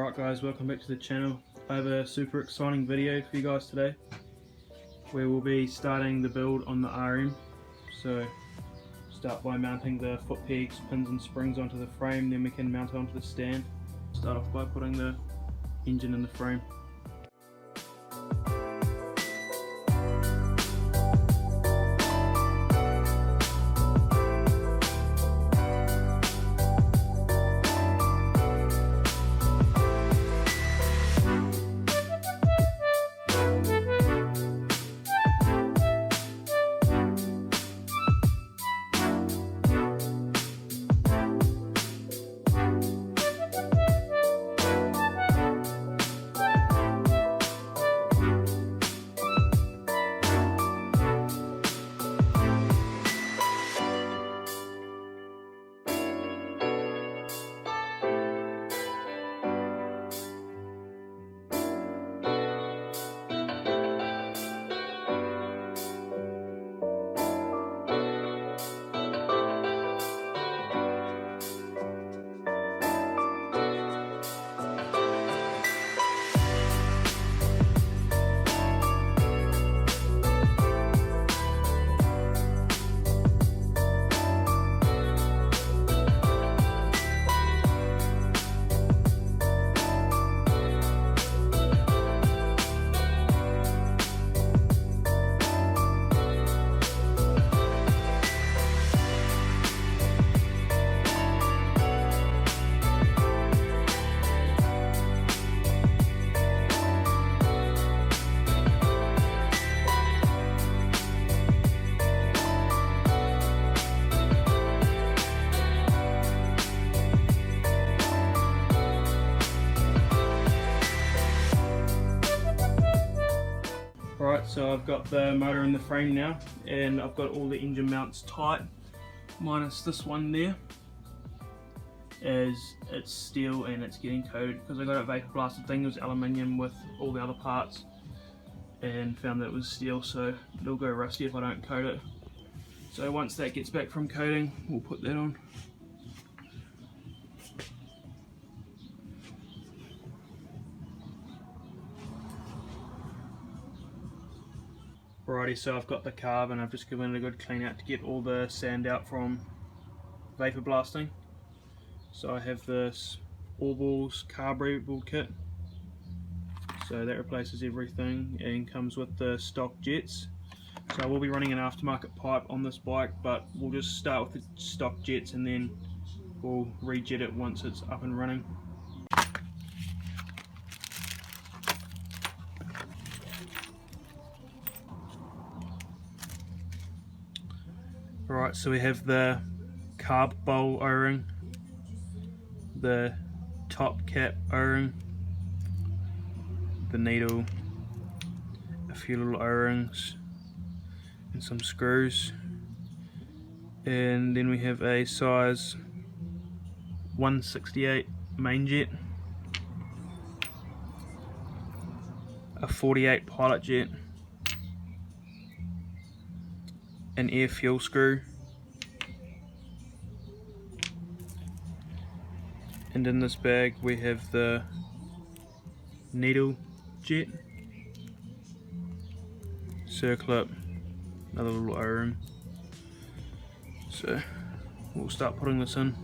Alright guys, welcome back to the channel. I have a super exciting video for you guys today where we'll be starting the build on the RM. So start by mounting the foot pegs, pins and springs onto the frame, then we can mount it onto the stand. Start off by putting the engine in the frame. Right, so I've got the motor in the frame now, and I've got all the engine mounts tight, minus this one there, as it's steel and it's getting coated because I got it vapor blasted. Thing it was aluminium with all the other parts, and found that it was steel, so it'll go rusty if I don't coat it. So once that gets back from coating, we'll put that on. Alrighty, so I've got the carb and I've just given it a good clean out to get all the sand out from vapor blasting. So I have this Allballs Carburetor kit, so that replaces everything and comes with the stock jets. So I will be running an aftermarket pipe on this bike, but we'll just start with the stock jets and then we'll rejet it once it's up and running. Right, so we have the carb bowl O-ring, the top cap O-ring, the needle, a few little O-rings and some screws, and then we have a size 168 main jet, a 48 pilot jet, an air fuel screw, and in this bag we have the needle jet, circlip, another little O-ring. So we'll start putting this in.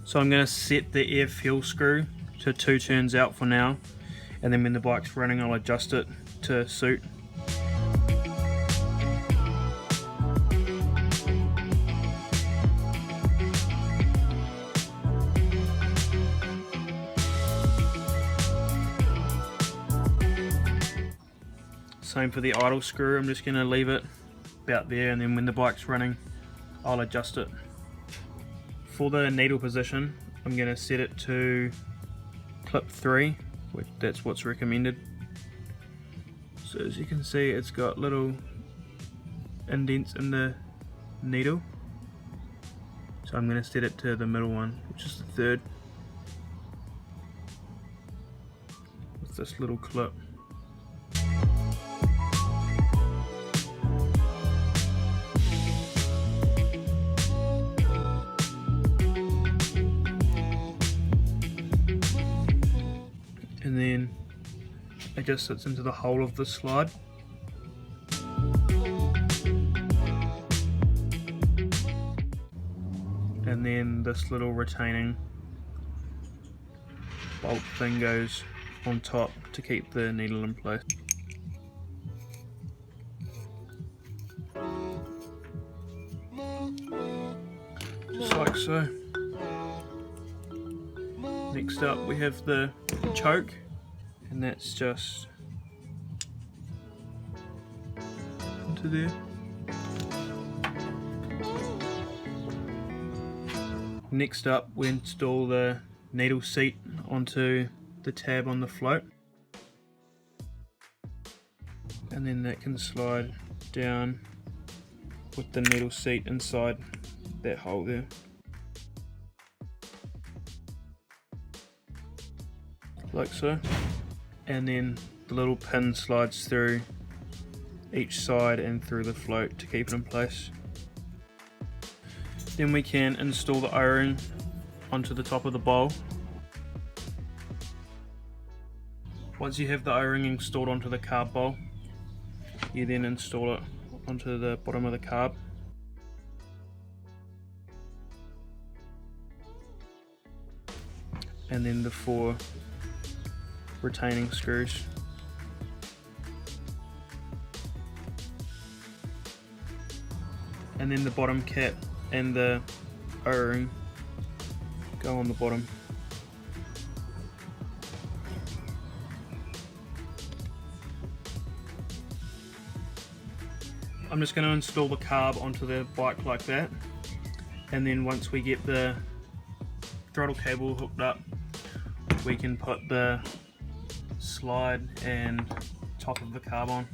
So I'm going to set the air fuel screw to 2 turns out for now, and then when the bike's running I'll adjust it to suit. Same for the idle screw, I'm just going to leave it about there, and then when the bike's running I'll adjust it. For the needle position I'm going to set it to clip 3, which that's what's recommended. So as you can see it's got little indents in the needle, so I'm going to set it to the middle one, which is the 3rd, with this little clip. And then it just sits into the hole of the slide. And then this little retaining bolt thing goes on top to keep the needle in place. Just like so. Next up we have the choke, and that's just into there. Next up we install the needle seat onto the tab on the float, and then that can slide down with the needle seat inside that hole there. Like so, and then the little pin slides through each side and through the float to keep it in place. Then we can install the O-ring onto the top of the bowl. Once you have the O-ring installed onto the carb bowl, you then install it onto the bottom of the carb. And then the 4 retaining screws. And then the bottom cap and the O-ring go on the bottom. I'm just going to install the carb onto the bike like that, and then once we get the throttle cable hooked up we can put the slide and top of the carb on.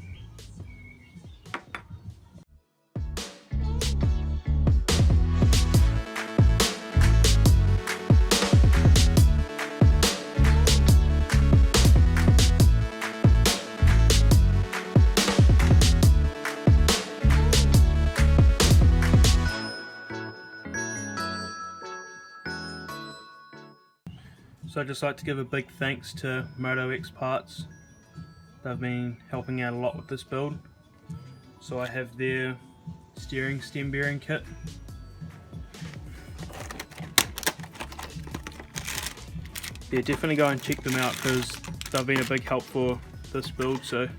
So I'd just like to give a big thanks to Moto X Parts. They've been helping out a lot with this build. So I have their steering stem bearing kit. Yeah, definitely go and check them out because they've been a big help for this build. So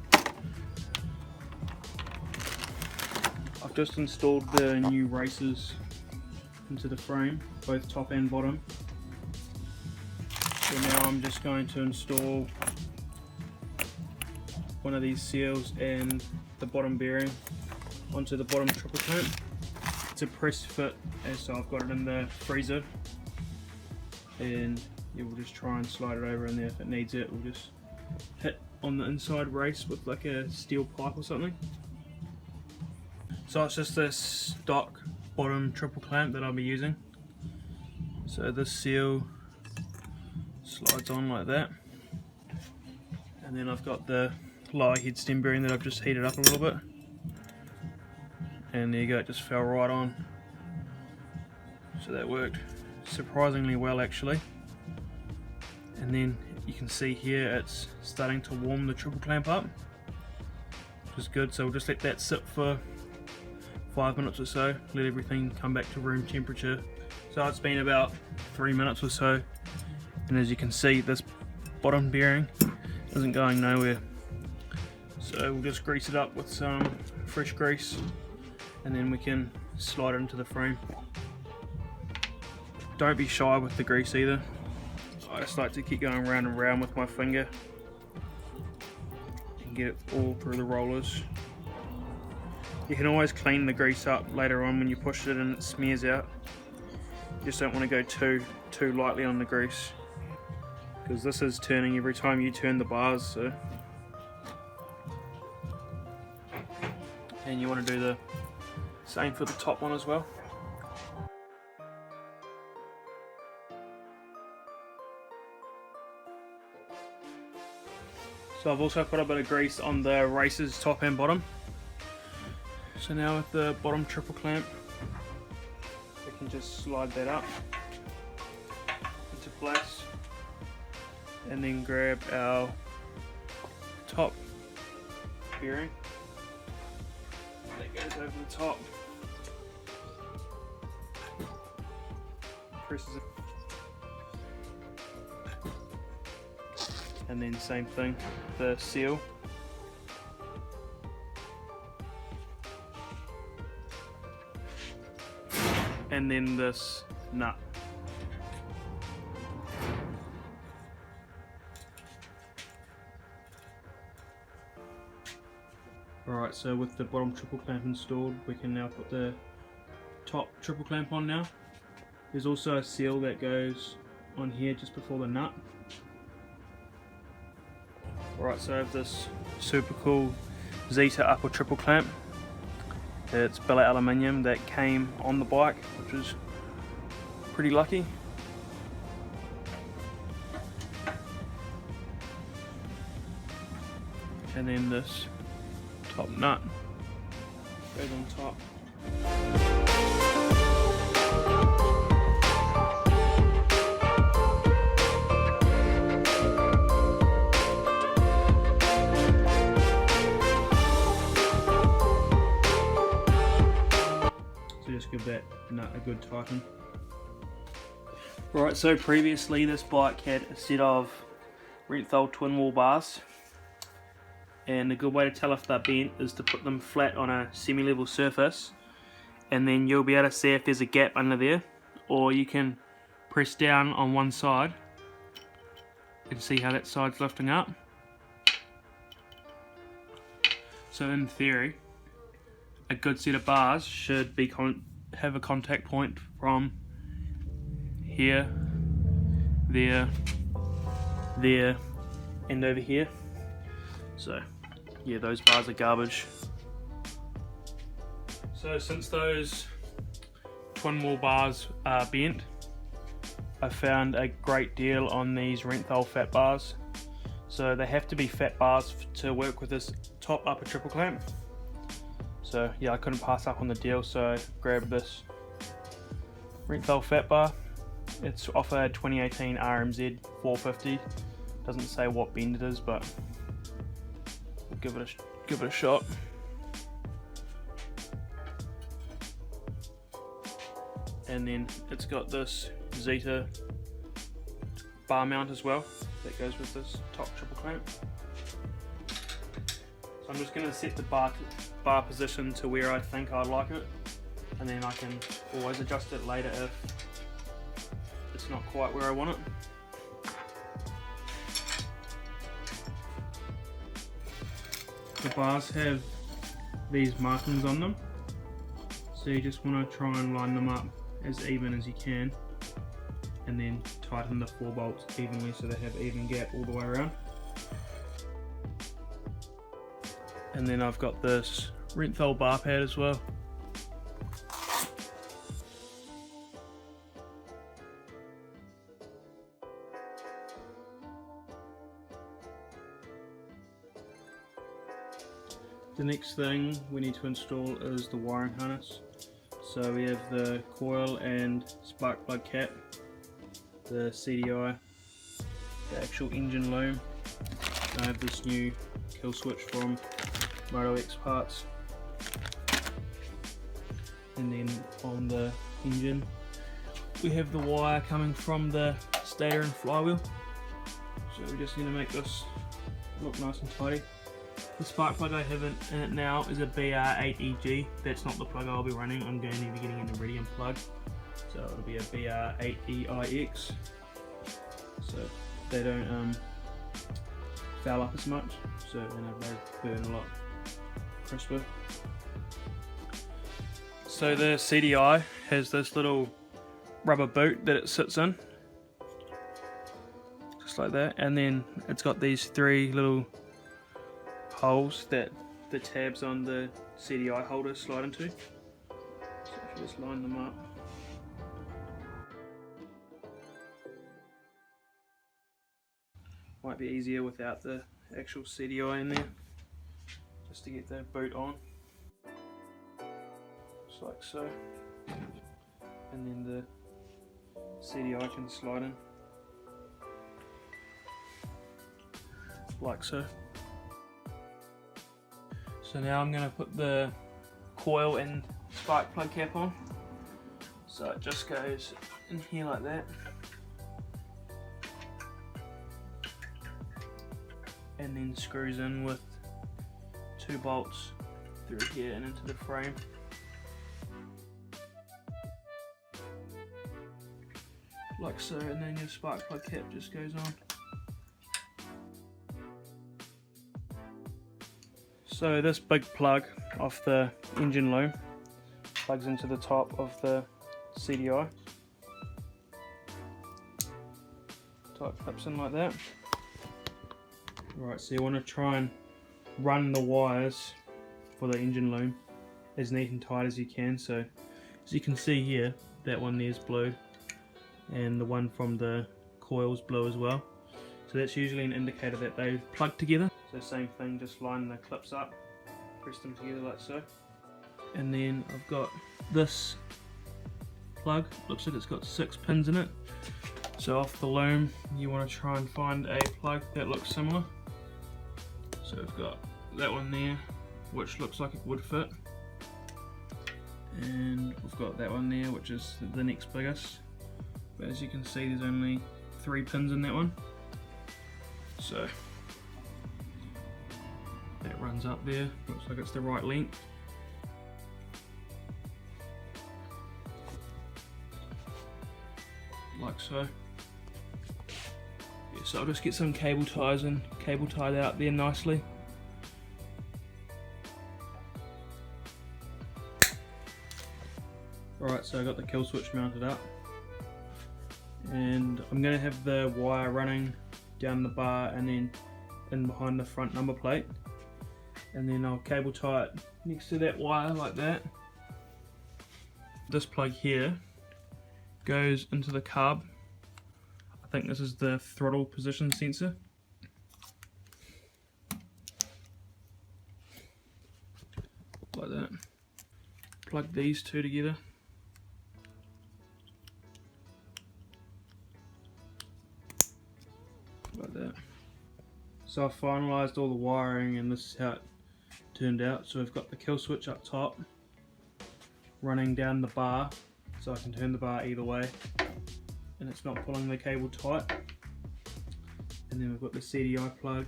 I've just installed the new racers into the frame, both top and bottom. So now I'm just going to install one of these seals and the bottom bearing onto the bottom triple clamp. It's a press fit, and so I've got it in the freezer, and yeah, we'll just try and slide it over in there. If it needs it, we'll just hit on the inside race with like a steel pipe or something. So it's just this stock bottom triple clamp that I'll be using. So this seal slides on like that, and then I've got the lower head stem bearing that I've just heated up a little bit, and there you go, it just fell right on. So that worked surprisingly well actually. And then you can see here it's starting to warm the triple clamp up, which is good. So we'll just let that sit for 5 minutes or so, let everything come back to room temperature. So it's been about 3 minutes or so, and as you can see, this bottom bearing isn't going nowhere. So we'll just grease it up with some fresh grease, and then we can slide it into the frame. Don't be shy with the grease either. I just like to keep going round and round with my finger and get it all through the rollers. You can always clean the grease up later on when you push it and it smears out. You just don't want to go too lightly on the grease, because this is turning every time you turn the bars. So. And you want to do the same for the top one as well. So I've also put a bit of grease on the racer's top and bottom. So now with the bottom triple clamp, we can just slide that up into place, and then grab our top bearing. That goes over the top, presses it, and then same thing, the seal. And then this nut. Alright, so with the bottom triple clamp installed, we can now put the top triple clamp on now. There's also a seal that goes on here just before the nut. Alright, so I have this super cool Zeta upper triple clamp. It's billet aluminium that came on the bike, which is pretty lucky. And then this top nut goes on top. So just give that nut a good tighten. Right, so previously this bike had a set of Renthal twin wall bars, and a good way to tell if they're bent is to put them flat on a semi-level surface, and then you'll be able to see if there's a gap under there, or you can press down on one side and see how that side's lifting up. So in theory, a good set of bars should be have a contact point from here, there, and over here. So yeah, those bars are garbage. So since those twin wall bars are bent, I found a great deal on these Renthal fat bars. So they have to be fat bars to work with this top upper triple clamp. So yeah, I couldn't pass up on the deal, so I grabbed this Renthal fat bar. It's off a 2018 RMZ 450. Doesn't say what bend it is, but we'll give it a shot. And then it's got this Zeta bar mount as well that goes with this top triple clamp. So I'm just going to set the bar position to where I think I like it, and then I can always adjust it later if it's not quite where I want it. The bars have these markings on them, so you just want to try and line them up as even as you can, and then tighten the 4 bolts evenly so they have even gap all the way around. And then I've got this Renthal bar pad as well. The next thing we need to install is the wiring harness. So we have the coil and spark plug cap, the CDI, the actual engine loom. I have this new kill switch from Moto X Parts. And then on the engine we have the wire coming from the stator and flywheel, so we just need to make this look nice and tidy. The spark plug I have in it now is a BR8EG. That's not the plug I'll be running. I'm going to be getting an iridium plug, so it'll be a BR8EIX, so they don't foul up as much, so they burn a lot crisper. So the CDI has this little rubber boot that it sits in, just like that, and then it's got these 3 little holes that the tabs on the CDI holder slide into. So if you just line them up, might be easier without the actual CDI in there, just to get the boot on, just like so, and then the CDI can slide in like so. So now I'm going to put the coil and spark plug cap on. So it just goes in here like that, and then screws in with 2 bolts through here and into the frame. Like so, and then your spark plug cap just goes on. So this big plug off the engine loom plugs into the top of the CDI. Tight clips in like that. Right, so you want to try and run the wires for the engine loom as neat and tight as you can. So as you can see here, that one there's blue, and the one from the coil's blue as well. So that's usually an indicator that they've plugged together. So same thing, just line the clips up, press them together like so. And then I've got this plug, looks like it's got 6 pins in it. So off the loom you want to try and find a plug that looks similar. So we've got that one there, which looks like it would fit. And we've got that one there, which is the next biggest. But as you can see, there's only 3 pins in that one. So that runs up there, looks like it's the right length. Like so. Yeah, so I'll just get some cable ties and cable tied out there nicely. Alright, so I got the kill switch mounted up, and I'm going to have the wire running down the bar and then in behind the front number plate, and then I'll cable tie it next to that wire like that. This plug here goes into the carb. I think this is the throttle position sensor. Like that. Plug these 2 together. Like that. So I've finalised all the wiring, and this is how it turned out. So we've got the kill switch up top running down the bar, so I can turn the bar either way and it's not pulling the cable tight. And then we've got the CDI plug,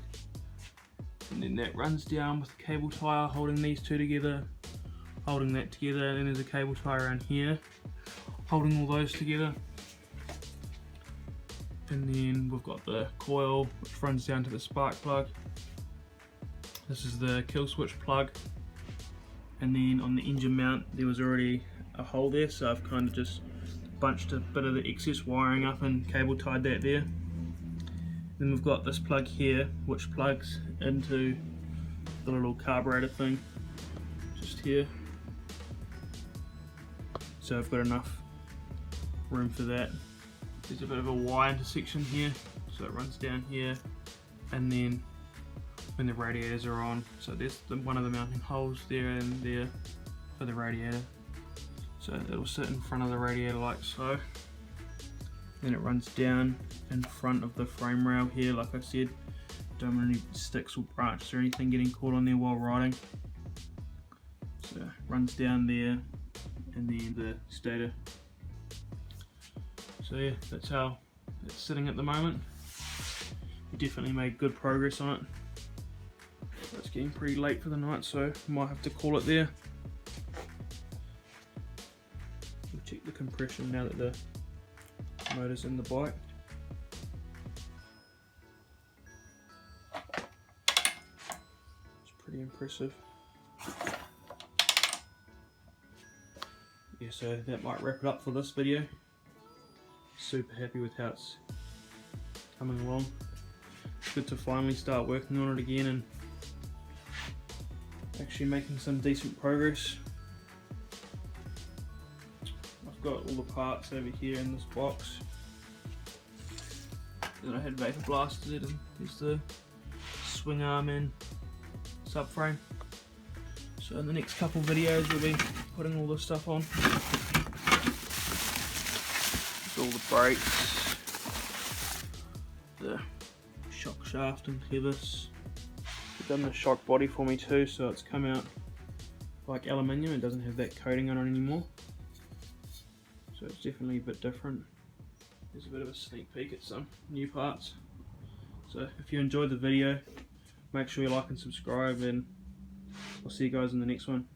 and then that runs down with the cable tie holding these 2 together, holding that together, and then there's a cable tie around here holding all those together. And then we've got the coil which runs down to the spark plug. This is the kill switch plug, and then on the engine mount there was already a hole there, so I've kind of just bunched a bit of the excess wiring up and cable tied that there. Then we've got this plug here which plugs into the little carburetor thing just here, so I've got enough room for that. There's a bit of a Y intersection here, so it runs down here, and then when the radiators are on, so there's one of the mounting holes there and there for the radiator, so it'll sit in front of the radiator like so. Then it runs down in front of the frame rail here, like I said. Don't want any sticks or branches or anything getting caught on there while riding. So it runs down there and then the stator. So yeah, that's how it's sitting at the moment. We definitely made good progress on it. It's getting pretty late for the night, so might have to call it there. We'll check the compression now that the motor's in the bike. It's pretty impressive. Yeah, so that might wrap it up for this video. Super happy with how it's coming along. It's good to finally start working on it again and actually making some decent progress. I've got all the parts over here in this box that I had vapor blasted, and there's the swing arm and subframe. So in the next couple videos we'll be putting all this stuff on. There's all the brakes, the shock shaft and clevis. They've done the shock body for me too, so it's come out like aluminium. It doesn't have that coating on it anymore, so it's definitely a bit different. There's a bit of a sneak peek at some new parts. So if you enjoyed the video, make sure you like and subscribe, and I'll see you guys in the next one.